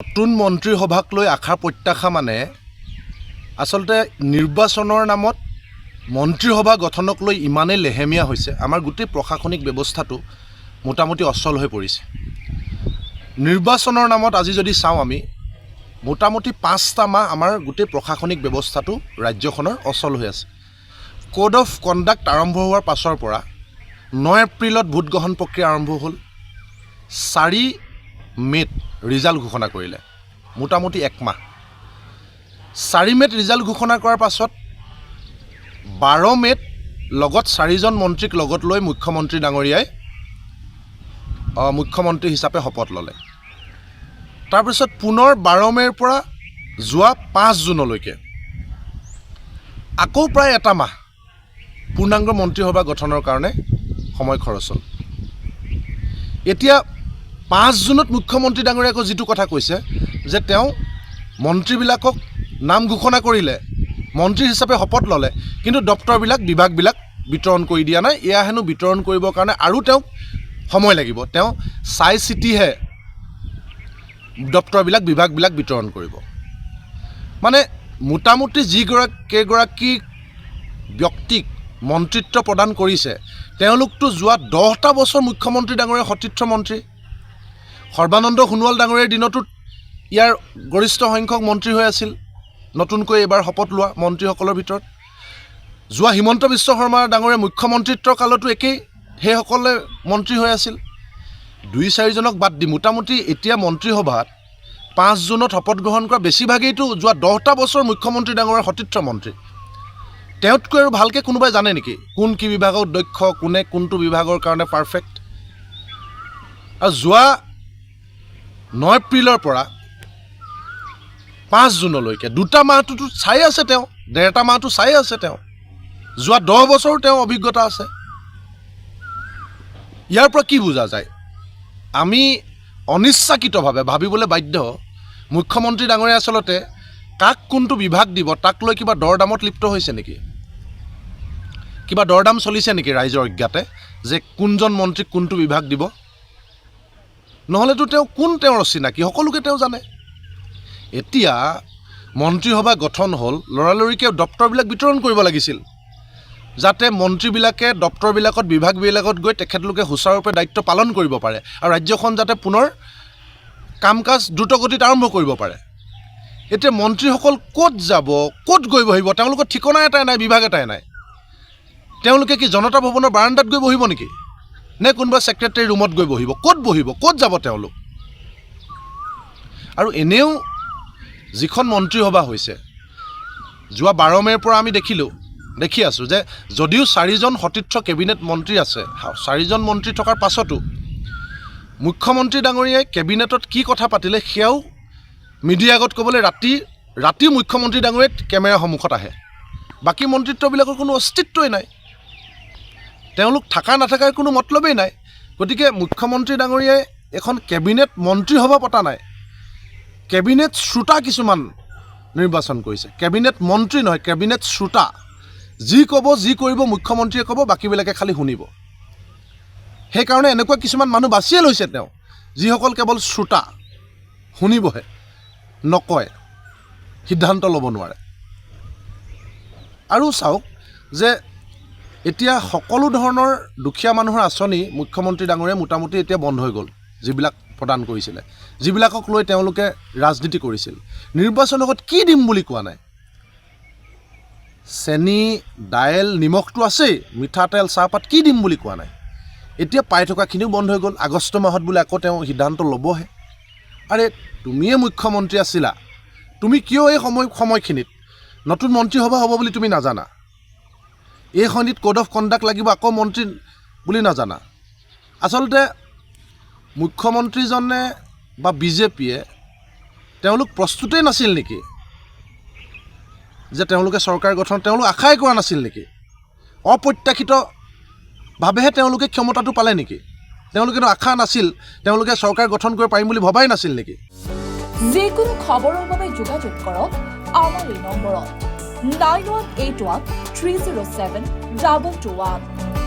নতুন মন্ত্ৰীসভাক লৈ আশা প্ৰত্যাশা মানে আচলতে নিৰ্বাচনৰ নামত মন্ত্ৰীসভা গঠনক লৈ ইমানেই লেহেমীয়া হৈছে আমাৰ গোটেই প্ৰশাসনিক ব্যৱস্থাটো মোটামুটি অচল হৈ পৰিছে। নিৰ্বাচনৰ নামত আজি যদি চাওঁ আমি মোটামুটি 5টা মাহ আমাৰ গোটেই প্ৰশাসনিক ব্যৱস্থাটো ৰাজ্যখনৰ অচল হৈ আছে। কোড অফ কণ্ডাক্ট আৰম্ভ হোৱাৰ পাছৰ পৰা 9 এপ্ৰিলত ভোট গ্ৰহণ প্ৰক্ৰিয়া আৰম্ভ হ'ল, 4 মে'ত ৰিজাল্ট ঘোষণা কৰিলে, মোটামুটি 1 মাহ। 4 মে'ত ৰিজাল্ট ঘোষণা কৰাৰ পাছত 12 মে'ত লগত 4জন মন্ত্ৰীক লগত লৈ মুখ্যমন্ত্ৰী ডাঙৰীয়াই মুখ্যমন্ত্ৰী হিচাপে শপত ল'লে। তাৰপিছত পুনৰ 12 মে'ৰ পৰা যোৱা 5 জুনলৈকে আকৌ প্ৰায় এটা মাহ পূৰ্ণাংগ মন্ত্ৰীসভা গঠনৰ কাৰণে সময় খৰচ হ'ল। এতিয়া 5 জুনত মুখ্যমন্ত্ৰী ডাঙৰীয়াই আকৌ যিটো কথা কৈছে যে তেওঁ মন্ত্ৰীবিলাকক নাম ঘোষণা কৰিলে, মন্ত্ৰী হিচাপে শপত ল'লে, কিন্তু দপ্তৰবিলাক বিভাগবিলাক বিতৰণ কৰি দিয়া নাই। এয়া হেনো বিতৰণ কৰিবৰ কাৰণে আৰু তেওঁক সময় লাগিব। তেওঁ চাই চিতিহে দপ্তৰবিলাক বিভাগবিলাক বিতৰণ কৰিব। মানে মোটামুটি কেইগৰাকী ব্যক্তিক মন্ত্ৰিত্ব প্ৰদান কৰিছে তেওঁলোকতো যোৱা 10টা বছৰ মুখ্যমন্ত্ৰী ডাঙৰীয়াৰ সতীৰ্থ মন্ত্ৰী। সৰ্বানন্দ সোণোৱাল ডাঙৰীয়াৰ দিনতো ইয়াৰ গৰিষ্ঠ সংখ্যক মন্ত্ৰী হৈ আছিল, নতুনকৈ এইবাৰ শপত লোৱা মন্ত্ৰীসকলৰ ভিতৰত। যোৱা হিমন্ত বিশ্ব শৰ্মা ডাঙৰীয়াৰ মুখ্যমন্ত্ৰিত্বৰ কালতো একেই, সেইসকলে মন্ত্ৰী হৈ আছিল। 2-4জনক বাদ দি মোটামুটি এতিয়া মন্ত্ৰীসভাত 5 জুনত শপত গ্ৰহণ কৰা বেছিভাগেইতো যোৱা 10টা বছৰ মুখ্যমন্ত্ৰী ডাঙৰীয়াৰ সতীৰ্থ মন্ত্ৰী। তেওঁতকৈ আৰু ভালকৈ কোনোবাই জানে নেকি কোন কি বিভাগত দক্ষ, কোনে কোনটো বিভাগৰ কাৰণে পাৰফেক্ট? আৰু যোৱা 9 এপ্ৰিলৰ পৰা 5 জুনলৈকে 2টা মাহটোতো চাই আছে তেওঁ, 1.5টা মাহটো চাই আছে তেওঁ। যোৱা 10 বছৰো তেওঁ অভিজ্ঞতা আছে। ইয়াৰ পৰা কি বুজা যায়? আমি অনিচ্ছাকৃতভাৱে ভাবিবলৈ বাধ্য মুখ্যমন্ত্ৰী ডাঙৰীয়া আচলতে কাক কোনটো বিভাগ দিব তাক লৈ কিবা দৰদামত লিপ্ত হৈছে নেকি? কিবা দৰদাম চলিছে নেকি ৰাইজৰ অজ্ঞাতে যে কোনজন মন্ত্ৰীক কোনটো বিভাগ দিব? নহ'লেতো তেওঁৰ অচিনাকি, সকলোকে তেওঁ জানে। এতিয়া মন্ত্ৰীসভা গঠন হ'ল, লৰালৰিকৈ দপ্তৰবিলাক বিতৰণ কৰিব লাগিছিল যাতে মন্ত্ৰীবিলাকে দপ্তৰবিলাকত বিভাগবিলাকত গৈ তেখেতলোকে সুচাৰুৰূপে দায়িত্ব পালন কৰিব পাৰে আৰু ৰাজ্যখন যাতে পুনৰ কাম কাজ দ্ৰুতগতিত আৰম্ভ কৰিব পাৰে। এতিয়া মন্ত্ৰীসকল ক'ত যাব, ক'ত গৈ বহিব? তেওঁলোকৰ ঠিকনা এটাই নাই, বিভাগ এটাই নাই। তেওঁলোকে কি জনতা ভৱনৰ বাৰাণ্ডাত গৈ বহিব নেকি, নে কোনোবা ছেক্ৰেটাৰী ৰুমত গৈ বহিব? ক'ত বহিব, ক'ত যাব তেওঁলোক? আৰু এনেও যিখন মন্ত্ৰীসভা হৈছে যোৱা 12 মে'ৰ পৰা আমি দেখি আছোঁ যে যদিও 4জন সতীৰ্থ কেবিনেট মন্ত্ৰী আছে, 4জন মন্ত্ৰী থকাৰ পাছতো মুখ্যমন্ত্ৰী ডাঙৰীয়াই কেবিনেটত কি কথা পাতিলে সেয়াও মিডিয়াৰ আগত ক'বলৈ ৰাতি মুখ্যমন্ত্ৰী ডাঙৰীয়াই কেমেৰাৰ সন্মুখত আহে। বাকী মন্ত্ৰিত্ববিলাকৰ কোনো অস্তিত্বই নাই, তেওঁলোক থকা নাথাকাৰ কোনো মতলবেই নাই। গতিকে মুখ্যমন্ত্ৰী ডাঙৰীয়াই এখন কেবিনেট মন্ত্ৰীসভা পতা নাই, কেবিনেট শ্ৰোতা কিছুমান নিৰ্বাচন কৰিছে। কেবিনেট মন্ত্ৰী নহয়, কেবিনেট শ্ৰোতা। যি ক'ব, যি কৰিব মুখ্যমন্ত্ৰীয়ে ক'ব, বাকীবিলাকে খালি শুনিব। সেইকাৰণে এনেকুৱা কিছুমান মানুহ বাছিয়ে লৈছে তেওঁ, যিসকল কেৱল শ্ৰোতা, শুনিবহে, নকয়, সিদ্ধান্ত ল'ব নোৱাৰে। আৰু চাওক যে এতিয়া সকলো ধৰণৰ দুখীয়া মানুহৰ আঁচনি মুখ্যমন্ত্ৰী ডাঙৰীয়াই মোটামুটি এতিয়া বন্ধ হৈ গ'ল, যিবিলাক প্ৰদান কৰিছিলে, যিবিলাকক লৈ তেওঁলোকে ৰাজনীতি কৰিছিল। নিৰ্বাচনৰ আগত কি দিম বুলি কোৱা নাই? চেনি, দাইল, নিমখটো আছেই, মিঠাতেল, চাহপাত কি দিম বুলি কোৱা নাই। এতিয়া পাই থকাখিনিও বন্ধ হৈ গ'ল। আগষ্ট মাহত বোলে আকৌ তেওঁ সিদ্ধান্ত ল'বহে। আৰে তুমিয়ে মুখ্যমন্ত্ৰী আছিলা, তুমি কিয় এই সময়খিনিত নতুন মন্ত্ৰীসভা হ'ব বুলি তুমি নাজানা? এই খণ্ডিত কোড অফ কণ্ডাক্ট লাগিব আকৌ মন্ত্ৰী বুলি নাজানা? আচলতে মুখ্যমন্ত্ৰীজনে বা বিজেপিয়ে তেওঁলোক প্ৰস্তুতেই নাছিল নেকি যে তেওঁলোকে চৰকাৰ গঠন তেওঁলোক আশাই কৰা নাছিল নেকি? অপ্ৰত্যাশিতভাৱেহে তেওঁলোকে ক্ষমতাটো পালে নেকি? তেওঁলোকেতো আশা নাছিল, তেওঁলোকে চৰকাৰ গঠন কৰিব পাৰিম বুলি ভবাই নাছিল নেকি? যিকোনো খবৰৰ বাবে যোগাযোগ কৰক আমাৰ এই নম্বৰত 9181 307 2221।